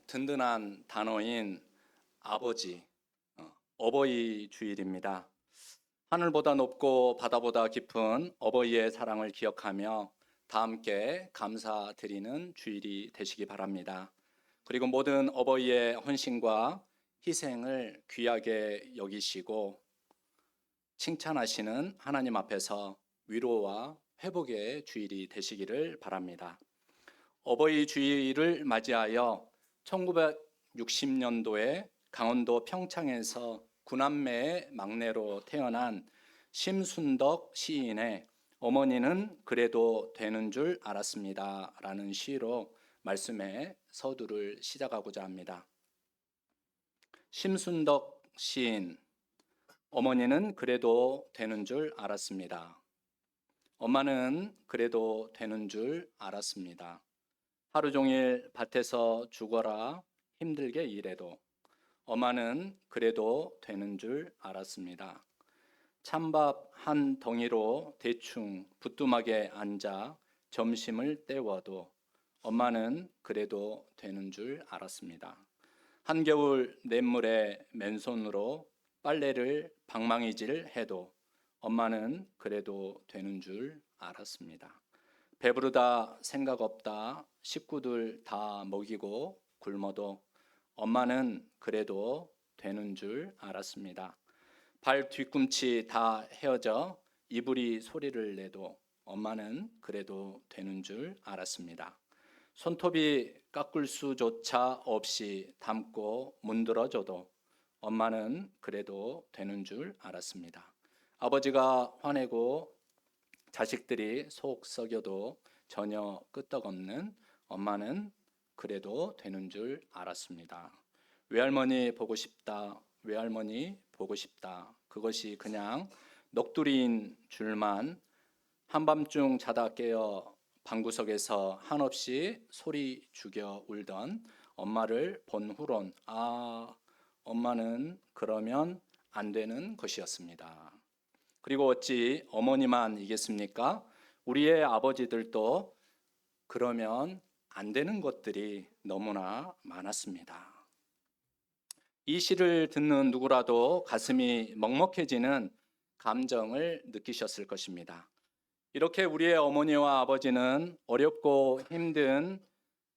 든든한 단어인 아버지, 어버이 주일입니다. 하늘보다 높고 바다보다 깊은 어버이의 사랑을 기억하며 다 함께 감사드리는 주일이 되시기 바랍니다. 그리고 모든 어버이의 헌신과 희생을 귀하게 여기시고 칭찬하시는 하나님 앞에서 위로와 회복의 주일이 되시기를 바랍니다. 어버이 주일을 맞이하여 1960년도에 강원도 평창에서 구남매의 막내로 태어난 심순덕 시인의 어머니는 그래도 되는 줄 알았습니다 라는 시로 말씀의 서두를 시작하고자 합니다. 심순덕 시인, 어머니는 그래도 되는 줄 알았습니다. 엄마는 그래도 되는 줄 알았습니다. 하루 종일 밭에서 죽어라 힘들게 일해도 엄마는 그래도 되는 줄 알았습니다. 찬밥 한 덩이로 대충 부뚜막에 앉아 점심을 때워도 엄마는 그래도 되는 줄 알았습니다. 한겨울 냇물에 맨손으로 빨래를 방망이질 해도 엄마는 그래도 되는 줄 알았습니다. 배부르다 생각 없다 식구들 다 먹이고 굶어도 엄마는 그래도 되는 줄 알았습니다. 발 뒤꿈치 다 헤어져 이불이 소리를 내도 엄마는 그래도 되는 줄 알았습니다. 손톱이 깎을 수조차 없이 담고 문드러져도 엄마는 그래도 되는 줄 알았습니다. 아버지가 화내고 자식들이 속 썩여도 전혀 끄떡없는 엄마는 그래도 되는 줄 알았습니다. 외할머니 보고 싶다, 외할머니 보고 싶다. 그것이 그냥 넋두리인 줄만 한밤중 자다 깨어 방구석에서 한없이 소리 죽여 울던 엄마를 본 후론 엄마는 그러면 안 되는 것이었습니다. 그리고 어찌 어머니만 이겠습니까? 우리의 아버지들도 그러면 안 되는 것들이 너무나 많았습니다. 이 시를 듣는 누구라도 가슴이 먹먹해지는 감정을 느끼셨을 것입니다. 이렇게 우리의 어머니와 아버지는 어렵고 힘든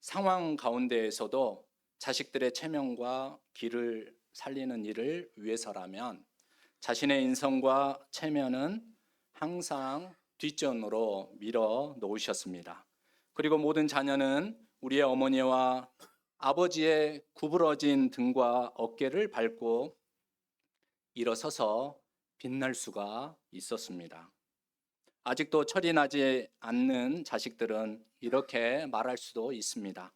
상황 가운데에서도 자식들의 체면과 길을 살리는 일을 위해서라면 자신의 인성과 체면은 항상 뒷전으로 밀어 놓으셨습니다. 그리고 모든 자녀는 우리의 어머니와 아버지의 구부러진 등과 어깨를 밟고 일어서서 빛날 수가 있었습니다. 아직도 철이 나지 않는 자식들은 이렇게 말할 수도 있습니다.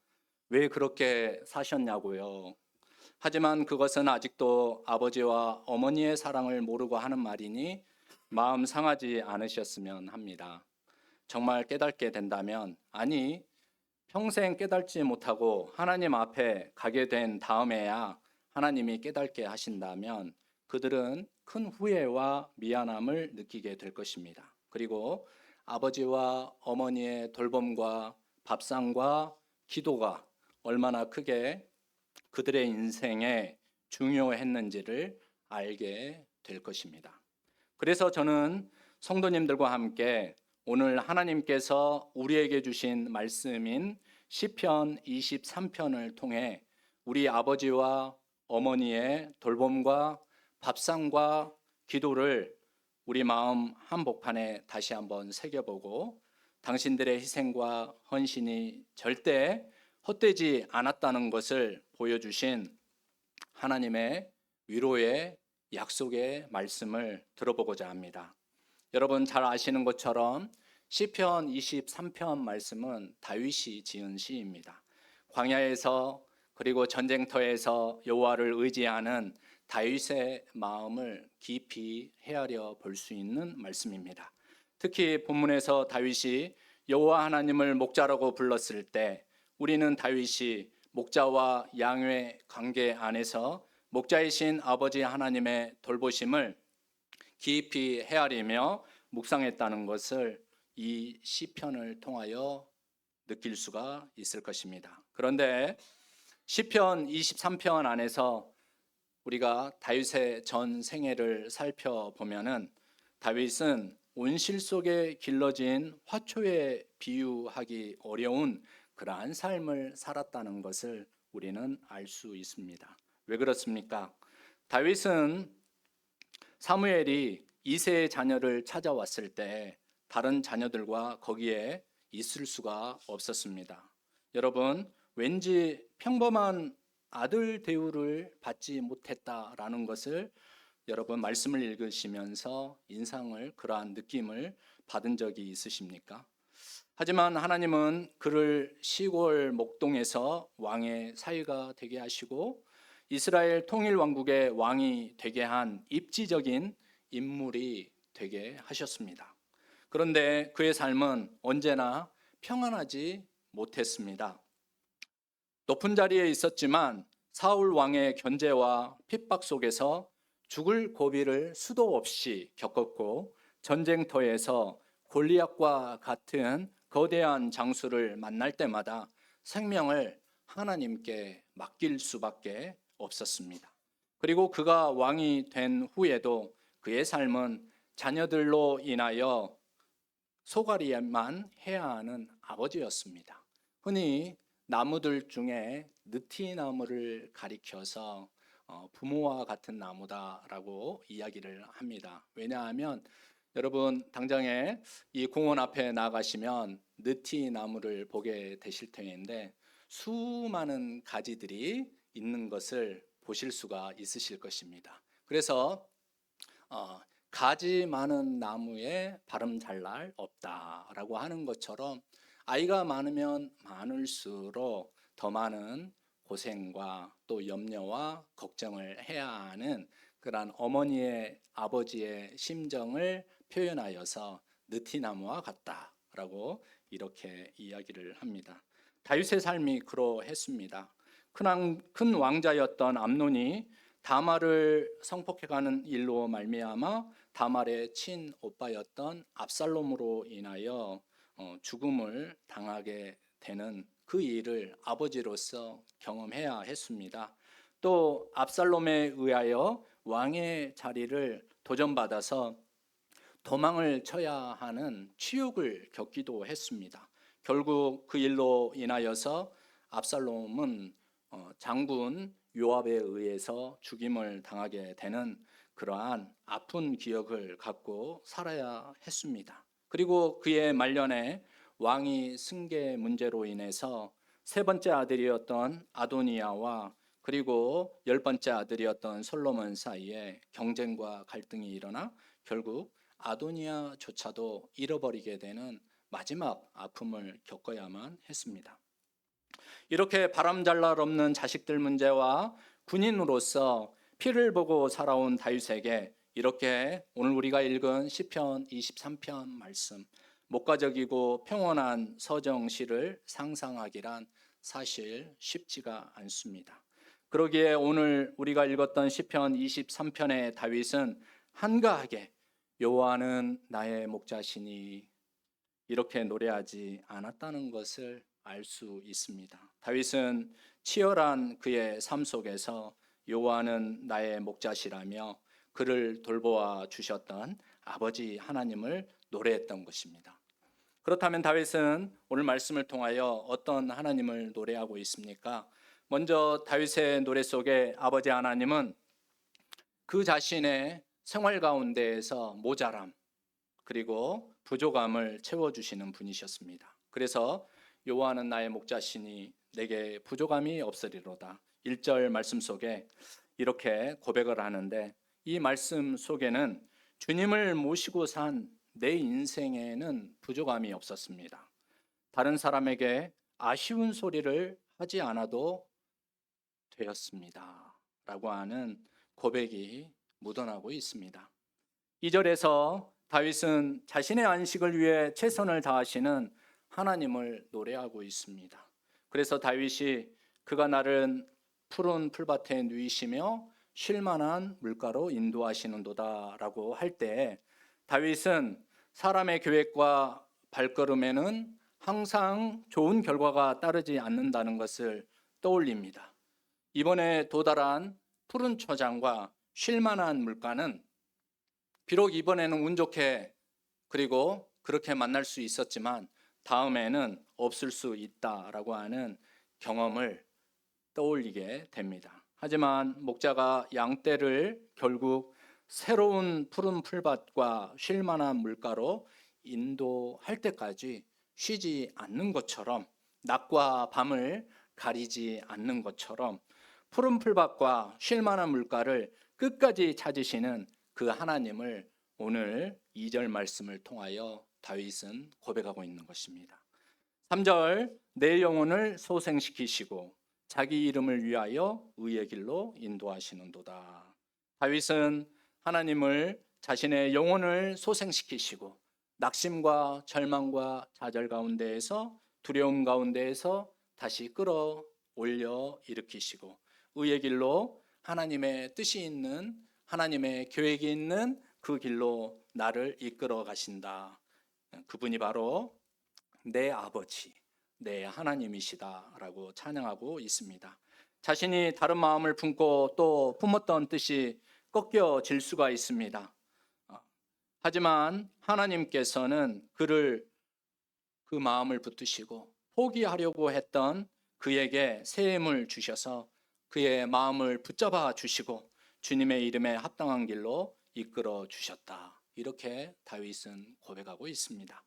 왜 그렇게 사셨냐고요? 하지만 그것은 아직도 아버지와 어머니의 사랑을 모르고 하는 말이니 마음 상하지 않으셨으면 합니다. 정말 깨닫게 된다면, 아니, 평생 깨닫지 못하고 하나님 앞에 가게 된 다음에야 하나님이 깨닫게 하신다면 그들은 큰 후회와 미안함을 느끼게 될 것입니다. 그리고 아버지와 어머니의 돌봄과 밥상과 기도가 얼마나 크게 그들의 인생에 중요했는지를 알게 될 것입니다. 그래서 저는 성도님들과 함께 오늘 하나님께서 우리에게 주신 말씀인 시편 23편을 통해 우리 아버지와 어머니의 돌봄과 밥상과 기도를 우리 마음 한복판에 다시 한번 새겨보고 당신들의 희생과 헌신이 절대 헛되지 않았다는 것을 보여주신 하나님의 위로의 약속의 말씀을 들어보고자 합니다. 여러분 잘 아시는 것처럼 시편 23편 말씀은 다윗이 지은 시입니다. 광야에서 그리고 전쟁터에서 여호와를 의지하는 다윗의 마음을 깊이 헤아려 볼 수 있는 말씀입니다. 특히 본문에서 다윗이 여호와 하나님을 목자라고 불렀을 때 우리는 다윗이 목자와 양의 관계 안에서 목자이신 아버지 하나님의 돌보심을 깊이 헤아리며 묵상했다는 것을 이 시편을 통하여 느낄 수가 있을 것입니다. 그런데 시편 23편 안에서 우리가 다윗의 전 생애를 살펴보면은 다윗은 온실 속에 길러진 화초에 비유하기 어려운 그러한 삶을 살았다는 것을 우리는 알 수 있습니다. 왜 그렇습니까? 다윗은 사무엘이 이세의 자녀를 찾아왔을 때 다른 자녀들과 거기에 있을 수가 없었습니다. 여러분, 왠지 평범한 아들 대우를 받지 못했다라는 것을 여러분 말씀을 읽으시면서 그러한 느낌을 받은 적이 있으십니까? 하지만 하나님은 그를 시골 목동에서 왕의 사위가 되게 하시고 이스라엘 통일 왕국의 왕이 되게 한 입지적인 인물이 되게 하셨습니다. 그런데 그의 삶은 언제나 평안하지 못했습니다. 높은 자리에 있었지만 사울 왕의 견제와 핍박 속에서 죽을 고비를 수도 없이 겪었고 전쟁터에서 골리앗과 같은 거대한 장수를 만날 때마다 생명을 하나님께 맡길 수밖에 없었습니다. 그리고 그가 왕이 된 후에도 그의 삶은 자녀들로 인하여 소갈이만 해야 하는 아버지였습니다. 흔히 나무들 중에 느티나무를 가리켜서 부모와 같은 나무다라고 이야기를 합니다. 왜냐하면 여러분 당장에 이 공원 앞에 나가시면 느티나무를 보게 되실 텐데 수많은 가지들이 있는 것을 보실 수가 있으실 것입니다. 그래서 가지 많은 나무에 바람 잘 날 없다라고 하는 것처럼 아이가 많으면 많을수록 더 많은 고생과 또 염려와 걱정을 해야 하는 그러한 어머니의 아버지의 심정을 표현하여서 느티나무와 같다라고 이렇게 이야기를 합니다. 다윗의 삶이 그러했습니다. 큰 왕자였던 암논이 다말을 성폭해가는 일로 말미암아 다말의 친오빠였던 압살롬으로 인하여 죽음을 당하게 되는 그 일을 아버지로서 경험해야 했습니다. 또 압살롬에 의하여 왕의 자리를 도전받아서 도망을 쳐야 하는 치욕을 겪기도 했습니다. 결국 그 일로 인하여서 압살롬은 장군 요압에 의해서 죽임을 당하게 되는 그러한 아픈 기억을 갖고 살아야 했습니다. 그리고 그의 말년에 왕위 승계 문제로 인해서 세 번째 아들이었던 아도니아와 그리고 10번째 아들이었던 솔로몬 사이에 경쟁과 갈등이 일어나 결국 아도니아조차도 잃어버리게 되는 마지막 아픔을 겪어야만 했습니다. 이렇게 바람잘날 없는 자식들 문제와 군인으로서 피를 보고 살아온 다윗에게 이렇게 오늘 우리가 읽은 시편 23편 말씀, 목가적이고 평온한 서정시를 상상하기란 사실 쉽지가 않습니다. 그러기에 오늘 우리가 읽었던 시편 23편의 다윗은 한가하게 여호와는 나의 목자시니 이렇게 노래하지 않았다는 것을 알 수 있습니다. 다윗은 치열한 그의 삶 속에서 여호와는 나의 목자시라며 그를 돌보아 주셨던 아버지 하나님을 노래했던 것입니다. 그렇다면 다윗은 오늘 말씀을 통하여 어떤 하나님을 노래하고 있습니까? 먼저 다윗의 노래 속에 아버지 하나님은 그 자신의 생활 가운데에서 모자람 그리고 부족함을 채워주시는 분이셨습니다. 그래서 여호와는 나의 목자시니 내게 부족함이 없으리로다. 1절 말씀 속에 이렇게 고백을 하는데 이 말씀 속에는 주님을 모시고 산 내 인생에는 부족함이 없었습니다. 다른 사람에게 아쉬운 소리를 하지 않아도 되었습니다. 라고 하는 고백이 묻어나고 있습니다. 2절에서 다윗은 자신의 안식을 위해 최선을 다하시는 하나님을 노래하고 있습니다. 그래서 다윗이 그가 나를 푸른 풀밭에 누이시며 쉴만한 물가로 인도하시는도다 라고 할 때 다윗은 사람의 계획과 발걸음에는 항상 좋은 결과가 따르지 않는다는 것을 떠올립니다. 이번에 도달한 푸른 초장과 쉴만한 물가는 비록 이번에는 운 좋게 그리고 그렇게 만날 수 있었지만 다음에는 없을 수 있다라고 하는 경험을 떠올리게 됩니다. 하지만 목자가 양떼를 결국 새로운 푸른 풀밭과 쉴만한 물가로 인도할 때까지 쉬지 않는 것처럼, 낮과 밤을 가리지 않는 것처럼 푸른 풀밭과 쉴만한 물가를 끝까지 찾으시는 그 하나님을 오늘 2절 말씀을 통하여 다윗은 고백하고 있는 것입니다. 3절, 내 영혼을 소생시키시고 자기 이름을 위하여 의의 길로 인도하시는도다. 다윗은 하나님을 자신의 영혼을 소생시키시고 낙심과 절망과 좌절 가운데에서, 두려움 가운데에서 다시 끌어올려 일으키시고 의의 길로, 하나님의 뜻이 있는, 하나님의 계획이 있는 그 길로 나를 이끌어 가신다. 그분이 바로 내 아버지, 내 하나님이시다라고 찬양하고 있습니다. 자신이 다른 마음을 품고 또 품었던 뜻이 꺾여질 수가 있습니다. 하지만 하나님께서는 그를, 그 마음을 붙드시고 포기하려고 했던 그에게 새 힘을 주셔서 그의 마음을 붙잡아 주시고 주님의 이름에 합당한 길로 이끌어 주셨다. 이렇게 다윗은 고백하고 있습니다.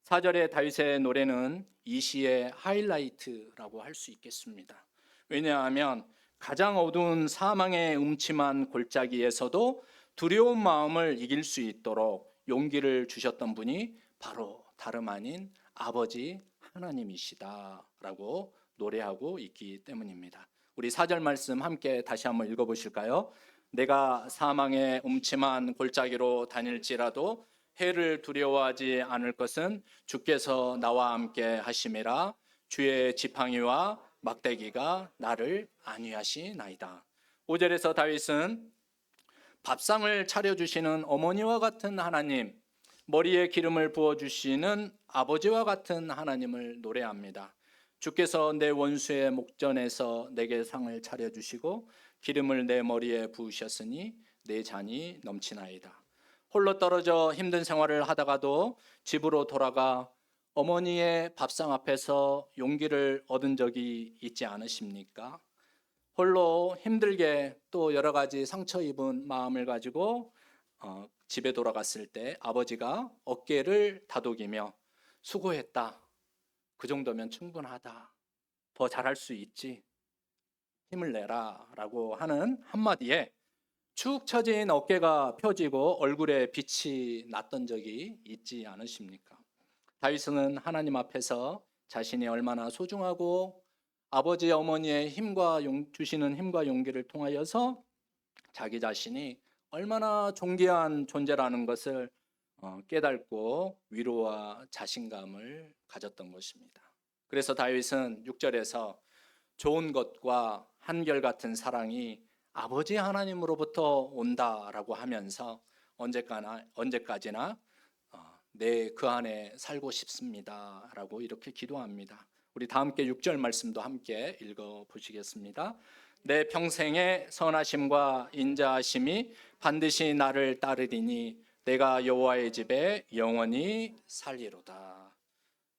4절의 다윗의 노래는 이 시의 하이라이트라고 할 수 있겠습니다. 왜냐하면 가장 어두운 사망의 음침한 골짜기에서도 두려운 마음을 이길 수 있도록 용기를 주셨던 분이 바로 다름 아닌 아버지 하나님이시다라고 노래하고 있기 때문입니다. 우리 4절 말씀 함께 다시 한번 읽어보실까요? 내가 사망의 음침한 골짜기로 다닐지라도 해를 두려워하지 않을 것은 주께서 나와 함께 하심이라. 주의 지팡이와 막대기가 나를 안위하시나이다. 5절에서 다윗은 밥상을 차려주시는 어머니와 같은 하나님, 머리에 기름을 부어주시는 아버지와 같은 하나님을 노래합니다. 주께서 내 원수의 목전에서 내게 상을 차려주시고 기름을 내 머리에 부으셨으니 내 잔이 넘치나이다. 홀로 떨어져 힘든 생활을 하다가도 집으로 돌아가 어머니의 밥상 앞에서 용기를 얻은 적이 있지 않으십니까? 홀로 힘들게 또 여러 가지 상처 입은 마음을 가지고 집에 돌아갔을 때 아버지가 어깨를 다독이며 수고했다. 그 정도면 충분하다. 더 잘할 수 있지. 힘을 내라 라고 하는 한마디에 축 처진 어깨가 펴지고 얼굴에 빛이 났던 적이 있지 않으십니까? 다윗은 하나님 앞에서 자신이 얼마나 소중하고 아버지 어머니의 주시는 힘과 용기를 통하여서 자기 자신이 얼마나 존귀한 존재라는 것을 깨닫고 위로와 자신감을 가졌던 것입니다. 그래서 다윗은 6절에서 좋은 것과 한결같은 사랑이 아버지 하나님으로부터 온다라고 하면서 언제까지나 내 그 안에 살고 싶습니다라고 이렇게 기도합니다. 우리 다 함께 6절 말씀도 함께 읽어 보시겠습니다. 내 평생의 선하심과 인자하심이 반드시 나를 따르리니 내가 여호와의 집에 영원히 살리로다.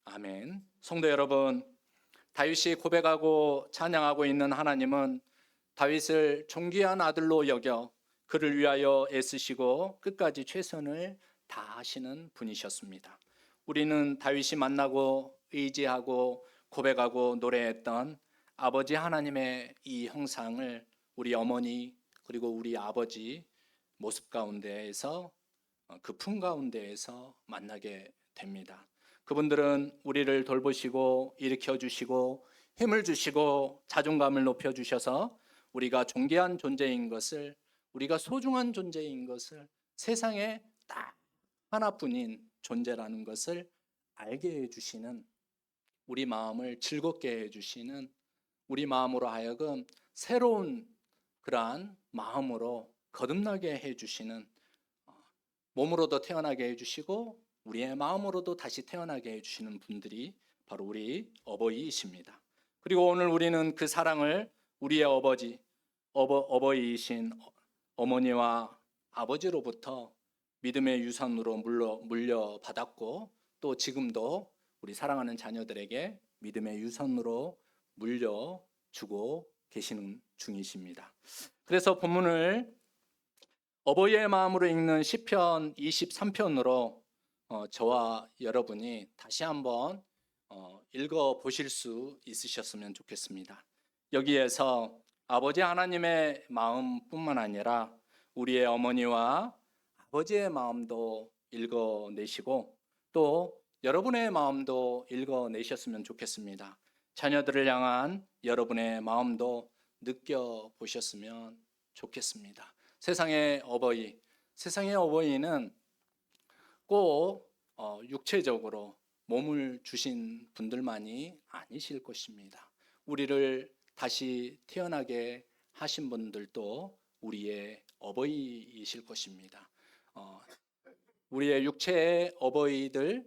아멘. 성도 여러분, 다윗이 고백하고 찬양하고 있는 하나님은 다윗을 존귀한 아들로 여겨 그를 위하여 애쓰시고 끝까지 최선을 다하시는 분이셨습니다. 우리는 다윗이 만나고 의지하고 고백하고 노래했던 아버지 하나님의 이 형상을 우리 어머니 그리고 우리 아버지 모습 가운데에서, 그 품 가운데에서 만나게 됩니다. 그분들은 우리를 돌보시고 일으켜 주시고 힘을 주시고 자존감을 높여 주셔서 우리가 존귀한 존재인 것을, 우리가 소중한 존재인 것을, 세상에 딱 하나뿐인 존재라는 것을 알게 해주시는, 우리 마음을 즐겁게 해주시는, 우리 마음으로 하여금 새로운 그러한 마음으로 거듭나게 해주시는, 몸으로도 태어나게 해주시고 우리의 마음으로도 다시 태어나게 해주시는 분들이 바로 우리 어버이이십니다. 그리고 오늘 우리는 그 사랑을 우리의 어버이이신 어머니와 아버지로부터 믿음의 유산으로 물려받았고, 또 지금도 우리 사랑하는 자녀들에게 믿음의 유산으로 물려주고 계시는 중이십니다. 그래서 본문을 어버이의 마음으로 읽는 시편 23편으로 저와 여러분이 다시 한번 읽어 보실 수 있으셨으면 좋겠습니다. 여기에서 아버지 하나님의 마음뿐만 아니라 우리의 어머니와 아버지의 마음도 읽어내시고, 또 여러분의 마음도 읽어내셨으면 좋겠습니다. 자녀들을 향한 여러분의 마음도 느껴보셨으면 좋겠습니다. 세상의 어버이는 꼭 육체적으로 몸을 주신 분들만이 아니실 것입니다. 우리를 다시 태어나게 하신 분들도 우리의 어버이이실 것입니다. 우리의 육체의 어버이들,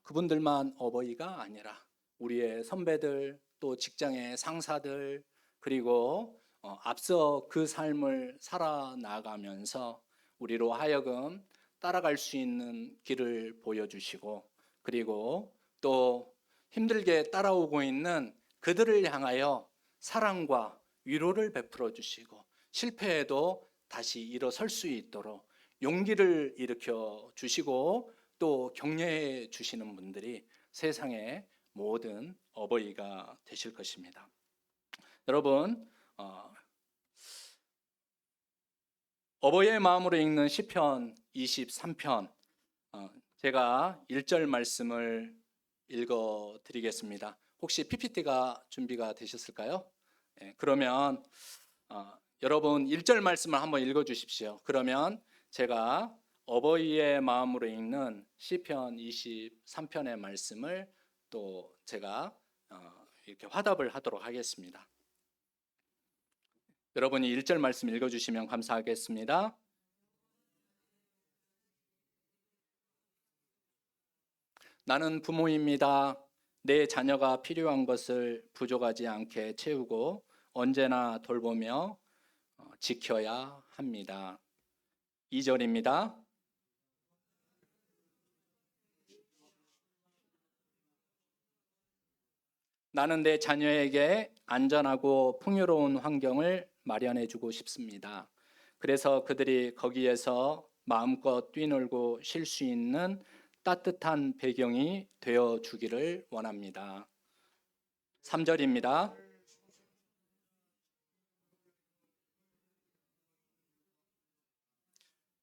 그분들만 어버이가 아니라 우리의 선배들, 또 직장의 상사들, 그리고 앞서 그 삶을 살아나가면서 우리로 하여금 따라갈 수 있는 길을 보여주시고, 그리고 또 힘들게 따라오고 있는 그들을 향하여 사랑과 위로를 베풀어 주시고, 실패해도 다시 일어설 수 있도록 용기를 일으켜 주시고, 또 격려해 주시는 분들이 세상의 모든 어버이가 되실 것입니다. 여러분, 어버이의 마음으로 읽는 시편 23편, 제가 1절 말씀을 읽어 드리겠습니다. 혹시 PPT가 준비가 되셨을까요? 그러면 여러분 1절 말씀을 한번 읽어 주십시오. 그러면 제가 어버이의 마음으로 읽는 시편 23편의 말씀을 또 제가 이렇게 화답을 하도록 하겠습니다. 여러분이 1절 말씀 읽어 주시면 감사하겠습니다. 나는 부모입니다. 내 자녀가 필요한 것을 부족하지 않게 채우고 언제나 돌보며 지켜야 합니다. 2절입니다. 나는 내 자녀에게 안전하고 풍요로운 환경을 마련해 주고 싶습니다. 그래서 그들이 거기에서 마음껏 뛰놀고 쉴 수 있는 따뜻한 배경이 되어 주기를 원합니다. 3절입니다.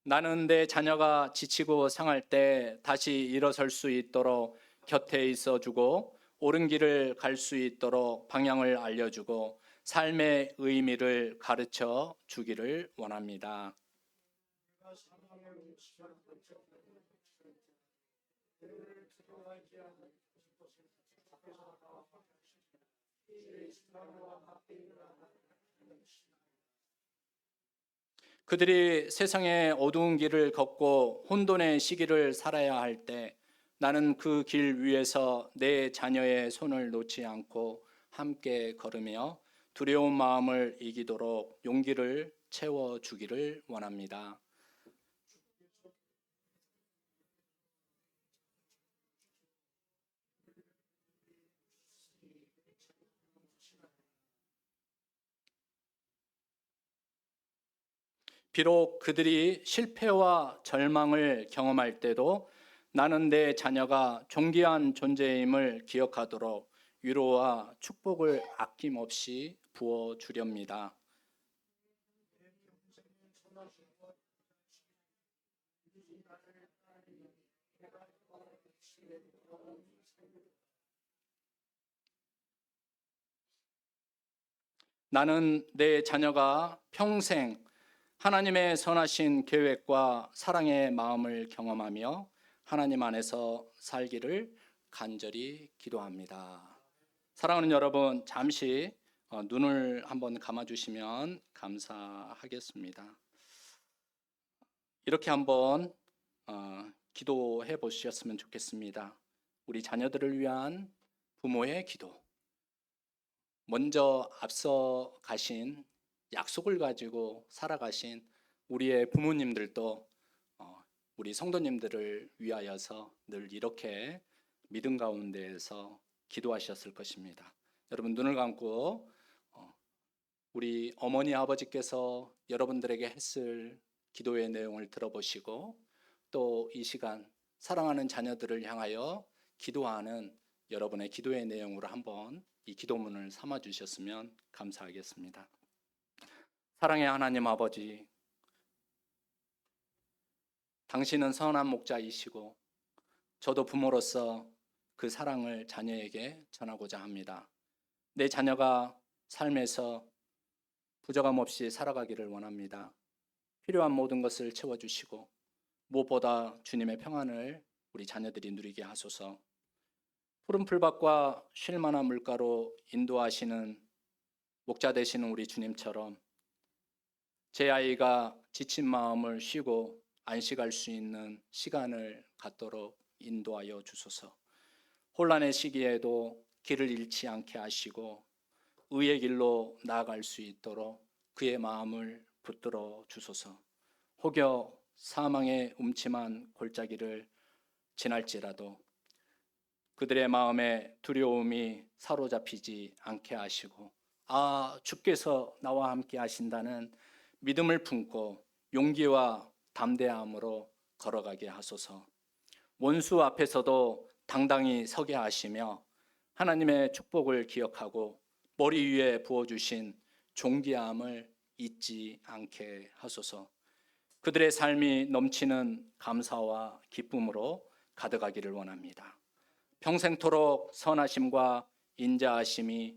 나는 내 자녀가 지치고 상할 때 다시 일어설 수 있도록 곁에 있어 주고, 옳은 길을 갈 수 있도록 방향을 알려주고 삶의 의미를 가르쳐 주기를 원합니다. 그들이 세상의 어두운 길을 걷고 혼돈의 시기를 살아야 할 때 나는 그 길 위에서 내 자녀의 손을 놓지 않고 함께 걸으며 두려운 마음을 이기도록 용기를 채워 주기를 원합니다. 비록 그들이 실패와 절망을 경험할 때도 나는 내 자녀가 존귀한 존재임을 기억하도록 위로와 축복을 아낌없이 부어 주렵니다. 나는 내 자녀가 평생 하나님의 선하신 계획과 사랑의 마음을 경험하며 하나님 안에서 살기를 간절히 기도합니다. 사랑하는 여러분, 잠시 눈을 한번 감아주시면 감사하겠습니다. 이렇게 한번 기도해 보셨으면 좋겠습니다. 우리 자녀들을 위한 부모의 기도, 먼저 앞서 가신 약속을 가지고 살아가신 우리의 부모님들도 우리 성도님들을 위하여서 늘 이렇게 믿음 가운데에서 기도하셨을 것입니다. 여러분 눈을 감고 우리 어머니 아버지께서 여러분들에게 했을 기도의 내용을 들어보시고 또 이 시간 사랑하는 자녀들을 향하여 기도하는 여러분의 기도의 내용으로 한번 이 기도문을 삼아 주셨으면 감사하겠습니다. 사랑의 하나님 아버지, 당신은 선한 목자이시고 저도 부모로서 그 사랑을 자녀에게 전하고자 합니다. 내 자녀가 삶에서 부족함 없이 살아가기를 원합니다. 필요한 모든 것을 채워주시고 무엇보다 주님의 평안을 우리 자녀들이 누리게 하소서. 푸른 풀밭과 쉴만한 물가로 인도하시는 목자 되시는 우리 주님처럼 제 아이가 지친 마음을 쉬고 안식할 수 있는 시간을 갖도록 인도하여 주소서. 혼란의 시기에도 길을 잃지 않게 하시고 의의 길로 나아갈 수 있도록 그의 마음을 붙들어 주소서. 혹여 사망의 음침한 골짜기를 지날지라도 그들의 마음에 두려움이 사로잡히지 않게 하시고 주께서 나와 함께 하신다는 믿음을 품고 용기와 담대함으로 걸어가게 하소서. 원수 앞에서도 당당히 서게 하시며 하나님의 축복을 기억하고 머리 위에 부어주신 존귀함을 잊지 않게 하소서. 그들의 삶이 넘치는 감사와 기쁨으로 가득하기를 원합니다. 평생토록 선하심과 인자하심이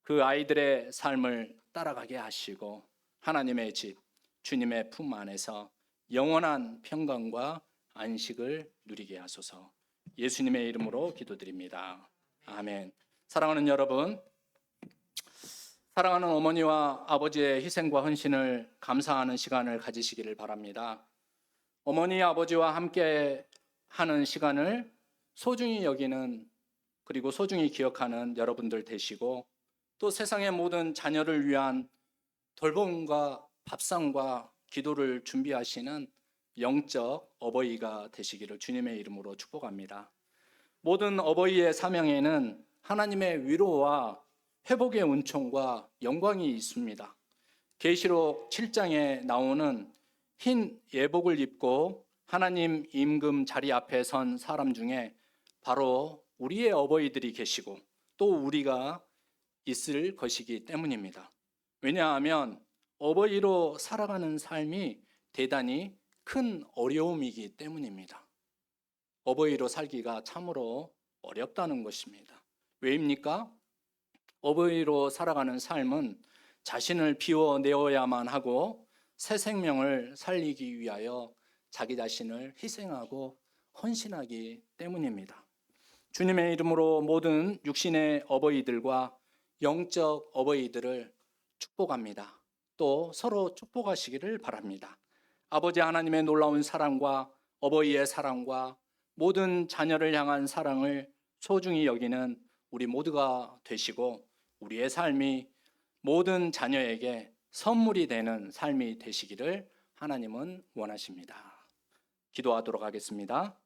그 아이들의 삶을 따라가게 하시고 하나님의 집, 주님의 품 안에서 영원한 평강과 안식을 누리게 하소서. 예수님의 이름으로 기도드립니다. 아멘. 사랑하는 여러분, 사랑하는 어머니와 아버지의 희생과 헌신을 감사하는 시간을 가지시기를 바랍니다. 어머니, 아버지와 함께 하는 시간을 소중히 여기는 그리고 소중히 기억하는 여러분들 되시고 또 세상의 모든 자녀를 위한 돌봄과 밥상과 기도를 준비하시는 영적 어버이가 되시기를 주님의 이름으로 축복합니다. 모든 어버이의 사명에는 하나님의 위로와 회복의 은총과 영광이 있습니다. 계시록 7장에 나오는 흰 예복을 입고 하나님 임금 자리 앞에 선 사람 중에 바로 우리의 어버이들이 계시고 또 우리가 있을 것이기 때문입니다. 왜냐하면 어버이로 살아가는 삶이 대단히 큰 어려움이기 때문입니다. 어버이로 살기가 참으로 어렵다는 것입니다. 왜입니까? 어버이로 살아가는 삶은 자신을 비워내어야만 하고 새 생명을 살리기 위하여 자기 자신을 희생하고 헌신하기 때문입니다. 주님의 이름으로 모든 육신의 어버이들과 영적 어버이들을 축복합니다. 또 서로 축복하시기를 바랍니다. 아버지 하나님의 놀라운 사랑과 어버이의 사랑과 모든 자녀를 향한 사랑을 소중히 여기는 우리 모두가 되시고 우리의 삶이 모든 자녀에게 선물이 되는 삶이 되시기를 하나님은 원하십니다. 기도하도록 하겠습니다.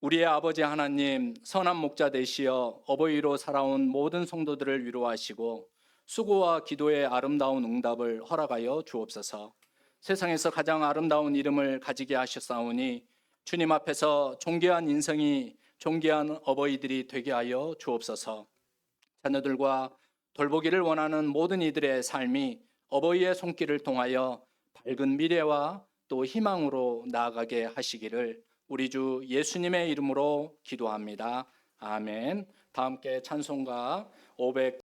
우리의 아버지 하나님, 선한 목자 되시어 어버이로 살아온 모든 성도들을 위로하시고 수고와 기도의 아름다운 응답을 허락하여 주옵소서. 세상에서 가장 아름다운 이름을 가지게 하셨사오니 주님 앞에서 존귀한 인생이 존귀한 어버이들이 되게 하여 주옵소서. 자녀들과 돌보기를 원하는 모든 이들의 삶이 어버이의 손길을 통하여 밝은 미래와 또 희망으로 나아가게 하시기를 우리 주 예수님의 이름으로 기도합니다. 아멘. 다 함께 찬송가 500